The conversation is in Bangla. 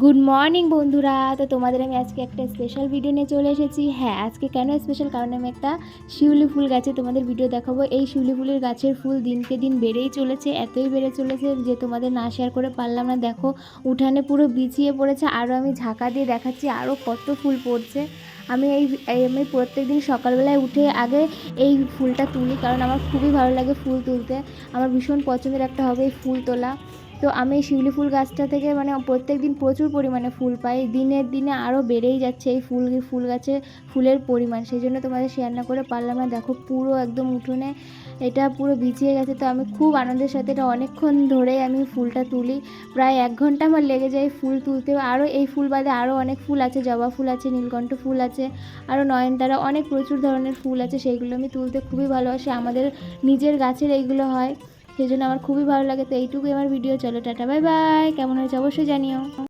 গুড মর্নিং বন্ধুরা। তো তোমাদের আমি আজকে একটা স্পেশাল ভিডিও নিয়ে চলে এসেছি। হ্যাঁ, আজকে কেন স্পেশাল, কারণ আমি একটা শিউলি ফুল গাছে তোমাদের ভিডিও দেখাবো। এই শিউলি ফুলের গাছের ফুল দিনকে দিন বেড়েই চলেছে, এতই বেড়ে চলেছে যে তোমাদের না শেয়ার করে পারলাম না। দেখো উঠানে পুরো বিছিয়ে পড়েছে, আরও আমি ঝাঁকা দিয়ে দেখাচ্ছি আরও কত ফুল পড়ছে। আমি প্রত্যেক দিন সকালবেলায় উঠে আগে এই ফুলটা তুলি, কারণ আমার খুবই ভালো লাগে ফুল তুলতে। আমার ভীষণ পছন্দের একটা হবে এই ফুল তোলা। তো আমি এই শিউলি ফুল গাছটা থেকে প্রত্যেক দিন প্রচুর পরিমাণে ফুল পাই, দিনের দিনে আরও বেড়েই যাচ্ছে এই ফুল গাছে ফুলের পরিমাণ। সেই জন্য তোমাদের শেয়ার না করে পারলাম না। দেখো পুরো একদম উঠোনে এটা পুরো বিছিয়ে গেছে। তো আমি খুব আনন্দের সাথে এটা অনেকক্ষণ ধরেই আমি ফুলটা তুলি, প্রায় 1 ঘন্টা আমার লেগে যায় ফুল তুলতে। আরও এই ফুল বাদে আরও অনেক ফুল আছে, জবা ফুল আছে, নীলকণ্ঠ ফুল আছে, আরও নয়নতারা, অনেক প্রচুর ধরনের ফুল আছে। সেইগুলো আমি তুলতে খুবই ভালোবাসি, আমাদের নিজের গাছের এইগুলো হয়, সেই জন্য আমার খুবই ভালো লাগে। তো এইটুকুই আমার ভিডিও, চলো টাটা বাই বাই। কেমন হয়েছে অবশ্যই জানিও।